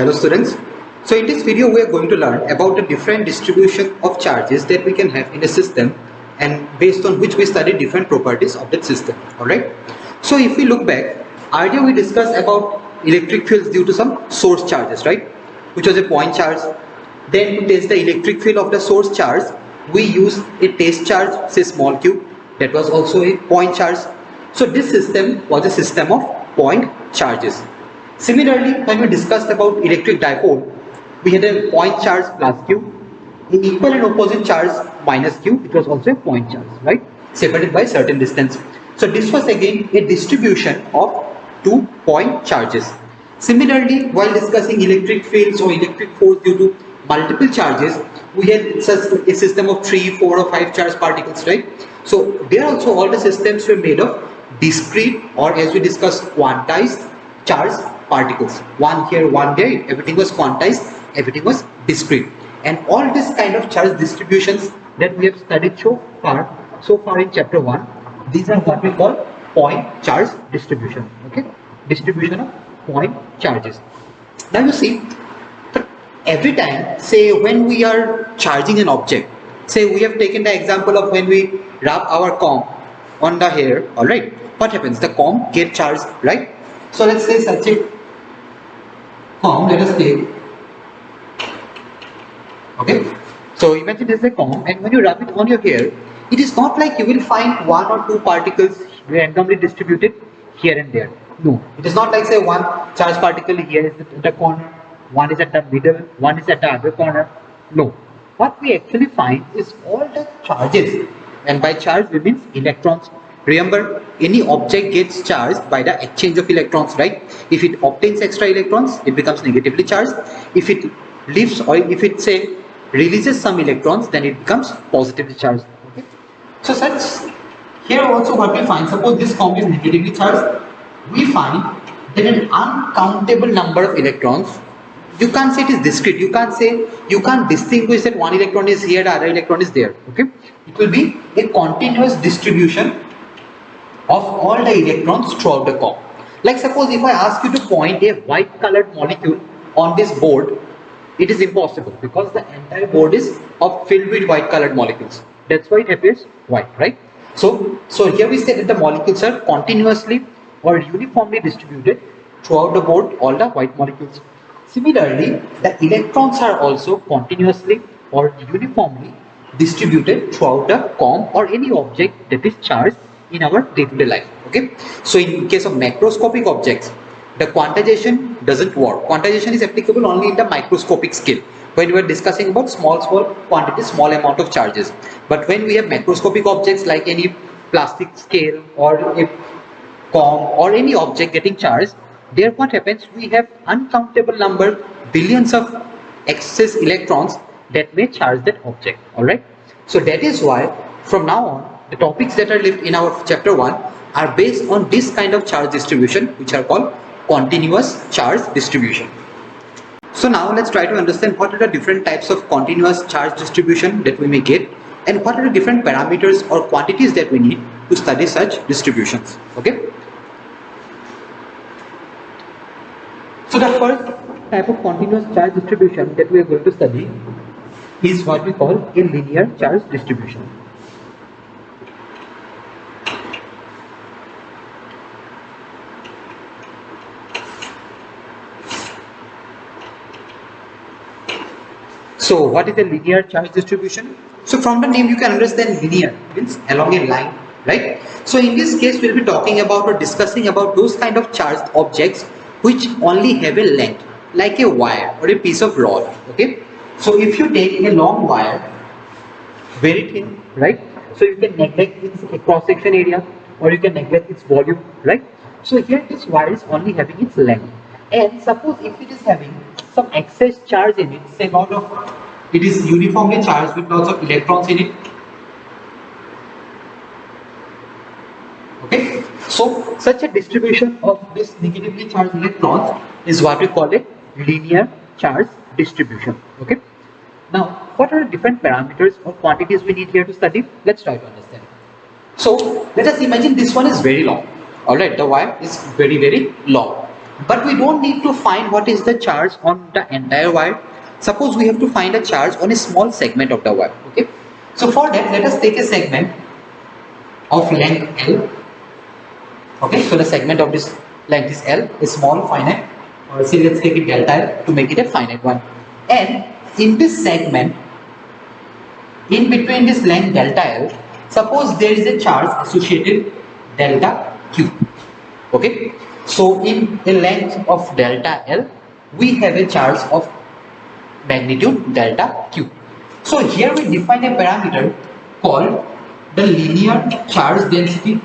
Hello students. So in this video we are going to learn about the different distribution of charges that we can have in a system, and based on which we study different properties of that system. Alright. So if we look back, earlier we discussed about electric fields due to some source charges, right? Which was a point charge. Then to test the electric field of the source charge, we use a test charge, say small q, that was also a point charge. So this system was a system of point charges. Similarly, when we discussed about electric dipole, we had a point charge plus q, an equal and opposite charge minus q, which was also a point charge, right? Separated by certain distance. So this was again a distribution of 2 point charges. Similarly, while discussing electric fields or electric force due to multiple charges, we had such a system of 3, 4 or 5 charge particles, right? So there also all the systems were made of discrete, or as we discussed, quantized charge particles. One here, one there, everything was quantized, everything was discrete. And all this kind of charge distributions that we have studied so far in chapter 1, these are what we call point charge distribution. Okay, distribution of point charges. Now you see, every time, say when we are charging an object, say we have taken the example of when we rub our comb on the hair, alright, what happens? The comb gets charged, right? So let's say such a comb, let us take, okay, so imagine this is a comb, and when you rub it on your hair, it is not like you will find 1 or 2 particles randomly distributed here and there. No, it is not like say one charge particle here is at the corner, one is at the middle, one is at the other corner. No, what we actually find is all the charges, and by charge we mean electrons. Remember, any object gets charged by the exchange of electrons, right? If it obtains extra electrons, it becomes negatively charged. If it leaves, or if it say releases some electrons, then it becomes positively charged. Okay? So such here also what we find, suppose this comb is negatively charged, we find that an uncountable number of electrons. You can't say it is discrete, you can't distinguish that one electron is here, the other electron is there. Okay, it will be a continuous distribution of all the electrons throughout the comb. Like suppose if I ask you to point a white colored molecule on this board, it is impossible because the entire board is filled with white colored molecules. That's why it appears white, right? So here we say that the molecules are continuously or uniformly distributed throughout the board, all the white molecules. Similarly, the electrons are also continuously or uniformly distributed throughout the comb or any object that is charged in our day-to-day life. Okay, so in case of macroscopic objects, the quantization doesn't work. Quantization is applicable only in the microscopic scale, when we are discussing about small quantities, small amount of charges. But when we have macroscopic objects like any plastic scale or a comb or any object getting charged, there what happens, we have uncountable number, billions of excess electrons that may charge that object. Alright, so that is why from now on the topics that are left in our chapter 1 are based on this kind of charge distribution, which are called continuous charge distribution. So now let's try to understand what are the different types of continuous charge distribution that we may get, and what are the different parameters or quantities that we need to study such distributions. Okay, so the first type of continuous charge distribution that we are going to study is what we call a linear charge distribution. So what is a linear charge distribution? So from the name you can understand linear means along a line, right? So in this case we'll be talking about or discussing about those kind of charged objects which only have a length, like a wire or a piece of rod. Okay, so if you take a long wire, very thin, right? So you can neglect its cross section area, or you can neglect its volume, right? So here this wire is only having its length, and suppose if it is having some excess charge in it, say it is uniformly charged with lots of electrons in it. Okay, so such a distribution of this negatively charged electrons is what we call a linear charge distribution. Okay, now what are the different parameters or quantities we need here to study? Let's try to understand. So let us imagine this one is very long. Alright, the wire is very long. But we don't need to find what is the charge on the entire wire. Suppose we have to find a charge on a small segment of the wire. Okay. So for that, let us take a segment of length L. Okay. So the segment of this length is L, a small finite, or say let's take it delta L to make it a finite one. And in this segment, in between this length delta L, suppose there is a charge associated delta Q. Okay. So in a length of delta L, we have a charge of magnitude delta Q. So here we define a parameter called the linear charge density.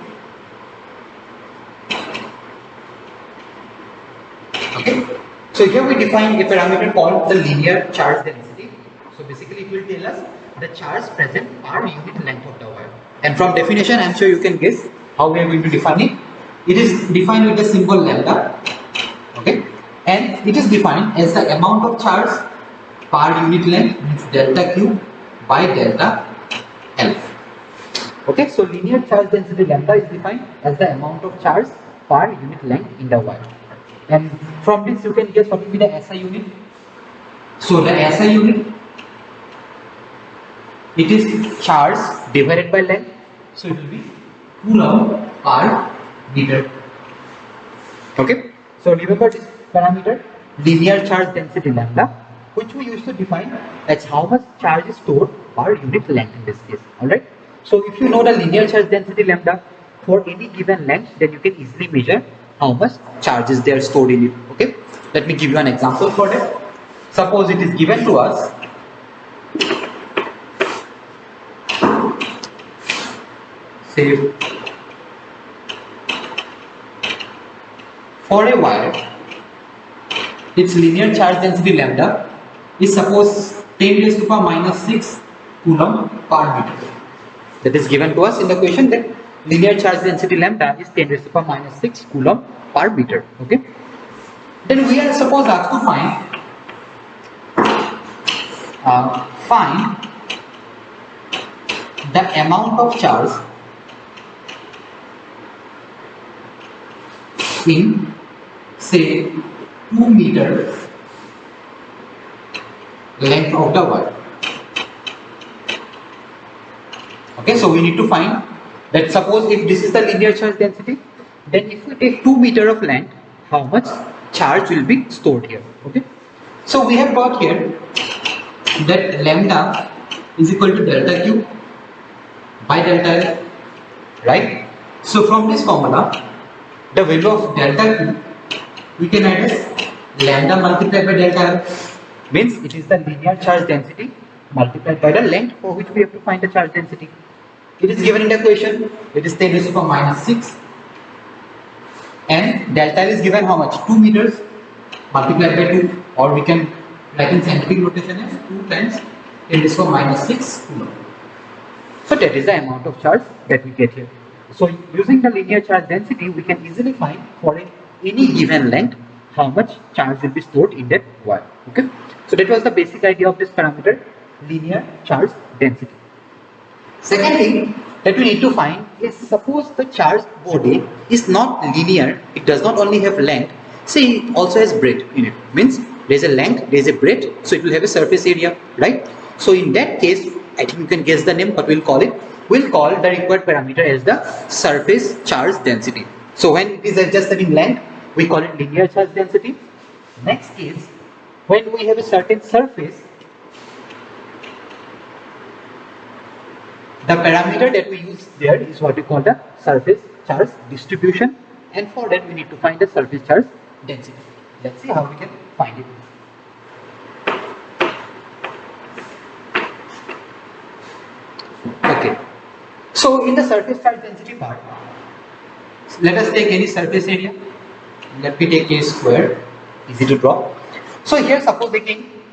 Okay. So here we define a parameter called the linear charge density. So basically it will tell us the charge present per unit length of the wire. And from definition, I am sure you can guess how we are going to define it. It is defined with the symbol lambda. Okay. And it is defined as the amount of charge per unit length, means delta Q by delta L. Okay. So linear charge density lambda is defined as the amount of charge per unit length in the wire. And from this you can guess what will be the SI unit. So the SI unit, it is charge divided by length. So it will be coulomb per meter. Okay. So remember this parameter, linear charge density lambda, which we used to define as how much charge is stored per unit length in this case. Alright. So if you know the linear charge density lambda for any given length, then you can easily measure how much charges they are stored in it. Okay. Let me give you an example for that. Suppose it is given to us say for a wire, its linear charge density lambda is suppose 10 raised to the power minus 6 coulomb per meter. That is given to us in the question that linear charge density lambda is 10 raised to the power minus 6 coulomb per meter. Okay. Then we are supposed asked to find the amount of charge in say 2 meter length of the wire. Okay, so we need to find that suppose if this is the linear charge density, then if we take 2 meter of length, how much charge will be stored here. Okay, so we have got here that lambda is equal to delta Q by delta L, right? So from this formula, the value of delta Q we can add as lambda multiplied by delta L, means it is the linear charge density multiplied by the length for which we have to find the charge density. It is given in the equation, it is 10 raised to the power minus 6, and delta L is given how much? 2 meters multiplied by 2, or we can write in scientific notation as 2 times 10 raised to the power minus 6 coulomb. So that is the amount of charge that we get here. So using the linear charge density, we can easily find for any given length how much charge will be stored in that wire. Okay. So that was the basic idea of this parameter, linear charge density. Second thing that we need to find is suppose the charge body is not linear, it does not only have length, say it also has breadth in it. Means there is a length, there is a breadth, so it will have a surface area, right? So in that case, I think you can guess the name, but we'll call the required parameter as the surface charge density. So when it is just having length, we call it linear charge density. Next is when we have a certain surface, the parameter that we use there is what we call the surface charge distribution, and for that we need to find the surface charge density. Let's see how we can find it. Okay, so in the surface charge density part, let us take any surface area. Let me take a square, easy to draw. So here suppose taking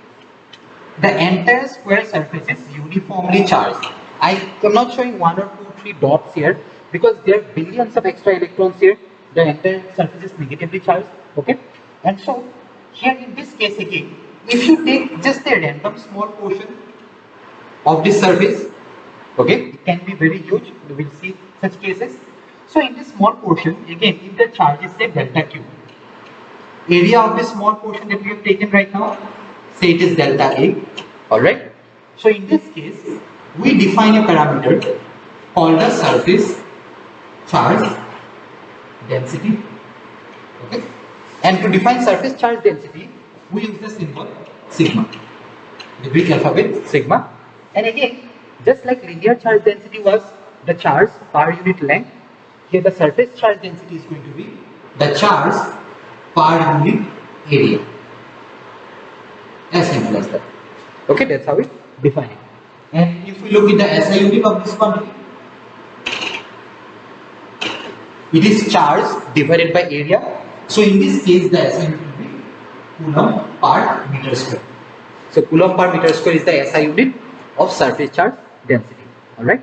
the entire square surface is uniformly charged. I am not showing 1 or 2, 3 dots here because there are billions of extra electrons here. The entire surface is negatively charged. Okay, and so here in this case again, if you take just a random small portion of this surface, okay, it can be very huge. We will see such cases. So in this small portion, again, if the charge is say delta Q, area of this small portion that we have taken right now, say it is delta A. Alright. So in this case, we define a parameter called the surface charge density. Okay. And to define surface charge density, we use the symbol sigma, the Greek alphabet sigma. And again, just like linear charge density was the charge per unit length, here the surface charge density is going to be the charge per unit area. As simple as that. Okay, that's how we define it. And if we look at the SI unit of this quantity, it is charge divided by area. So in this case, the SI unit will be coulomb per meter square. So coulomb per meter square is the SI unit of surface charge density. Alright.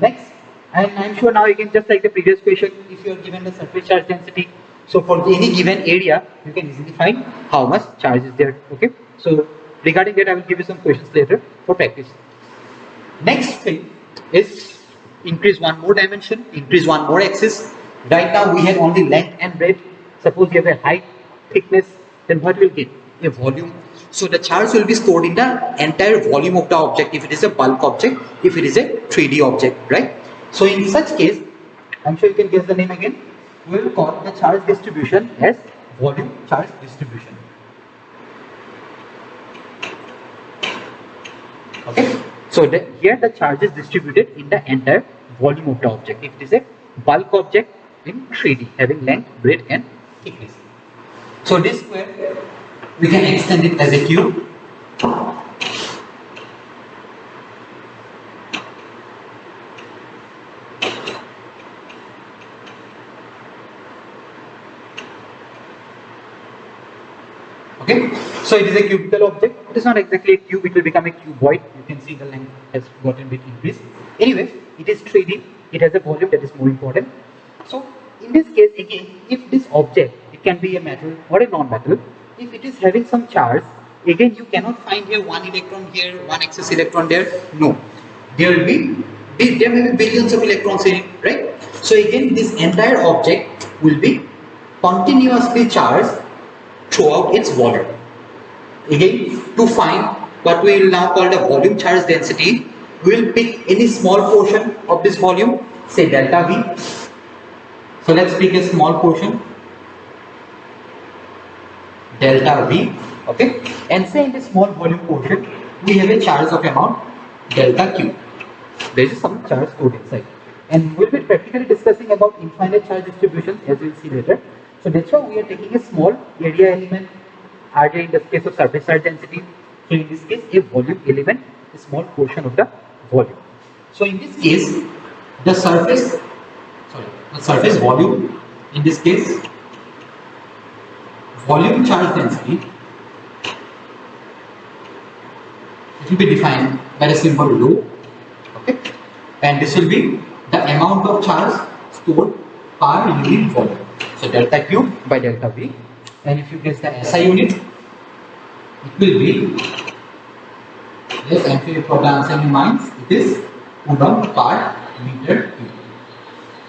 Next, and I'm sure now again, just like the previous question, if you are given the surface charge density, so for any given area, you can easily find how much charge is there. Okay. So regarding that, I will give you some questions later for practice. Next thing is increase one more dimension, increase one more axis. Right now we have only length and breadth. Suppose you have a height, thickness, then what will get? A volume. So the charge will be stored in the entire volume of the object if it is a bulk object, if it is a 3D object, right? So in such case, I'm sure you can guess the name again. We will call the charge distribution as volume charge distribution. Okay. So here the charge is distributed in the entire volume of the object. If it is a bulk object in 3D having length, breadth and thickness. So this square we can extend it as a cube. Okay, so it is a cubical object. It is not exactly a cube, it will become a cuboid. You can see the length has gotten a bit increased. Anyway, it is 3D, it has a volume, that is more important. So in this case, again, if this object, it can be a metal or a non-metal, if it is having some charge, again you cannot find here one electron here, one excess electron there. No, there may be billions of electrons in it, right? So again, this entire object will be continuously charged throughout its volume. Again, to find what we will now call the volume charge density, we will pick any small portion of this volume, say delta V. So let's pick a small portion, delta V, okay, and say in this small volume portion we have a charge of amount delta Q. There is some charge stored inside, and we'll be practically discussing about infinite charge distributions as we'll see later. So that's why we are taking a small area element, RJ in the case of surface charge density. So in this case, a volume element, a small portion of the volume. So in this case, the surface volume, in this case, volume charge density, it will be defined by the symbol rho, okay, and this will be the amount of charge stored per unit volume. So delta Q by delta V, and if you guess the SI unit, it will be, yes, I'm sure you probably answer in your minds, it is coulomb per meter cube.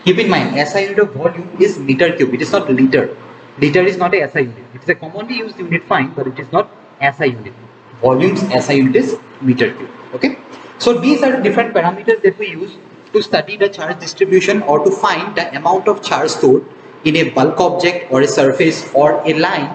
Keep in mind, SI unit of volume is meter cube, it is not liter. Liter is not a SI unit. It is a commonly used unit, fine, but it is not SI unit. Volume's SI unit is meter cube. Okay. So these are the different parameters that we use to study the charge distribution or to find the amount of charge stored in a bulk object or a surface or a line,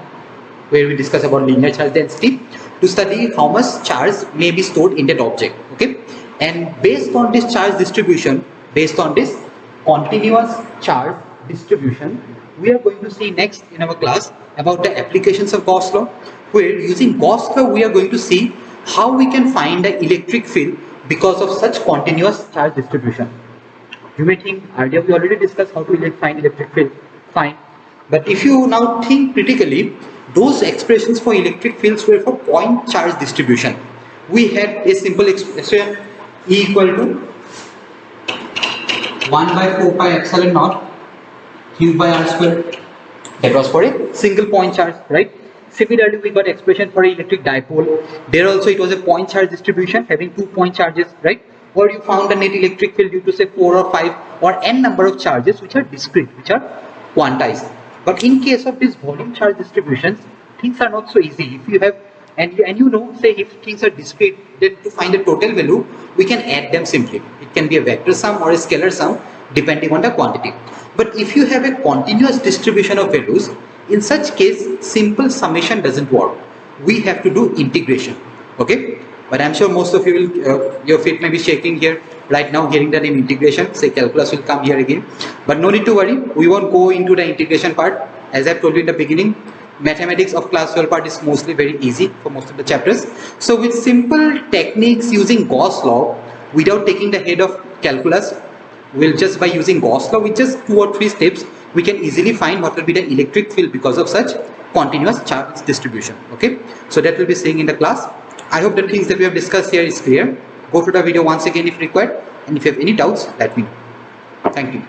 where we discuss about linear charge density, to study how much charge may be stored in that object. Okay. And based on this charge distribution, based on this continuous charge distribution, we are going to see next in our class about the applications of Gauss law, where using Gauss law we are going to see how we can find the electric field because of such continuous charge distribution. You may think, earlier we already discussed how to find electric field, fine, but if you now think critically, those expressions for electric fields were for point charge distribution. We had a simple expression, E equal to 1 by 4 pi epsilon naught Q by R square. That was for a single point charge, right? Similarly, we got expression for electric dipole. There also it was a point charge distribution having 2 point charges, right? Or you found a net electric field due to say 4 or 5 or n number of charges which are discrete, which are quantized. But in case of these volume charge distributions, things are not so easy. If you have, and you know, say if things are discrete, then to find the total value, we can add them simply. It can be a vector sum or a scalar sum depending on the quantity. But if you have a continuous distribution of values, in such case, simple summation doesn't work. We have to do integration. Okay? But I'm sure most of you will, your feet may be shaking here right now hearing the name integration. Say calculus will come here again. But no need to worry, we won't go into the integration part. As I've told you in the beginning, mathematics of class 12 part is mostly very easy for most of the chapters. So with simple techniques using Gauss law, without taking the head of calculus, we'll just by using Gauss law with just 2 or 3 steps, we can easily find what will be the electric field because of such continuous charge distribution. Okay, so that will be saying in the class. I hope the things that we have discussed here is clear. Go to the video once again if required, and if you have any doubts, let me know. Thank you.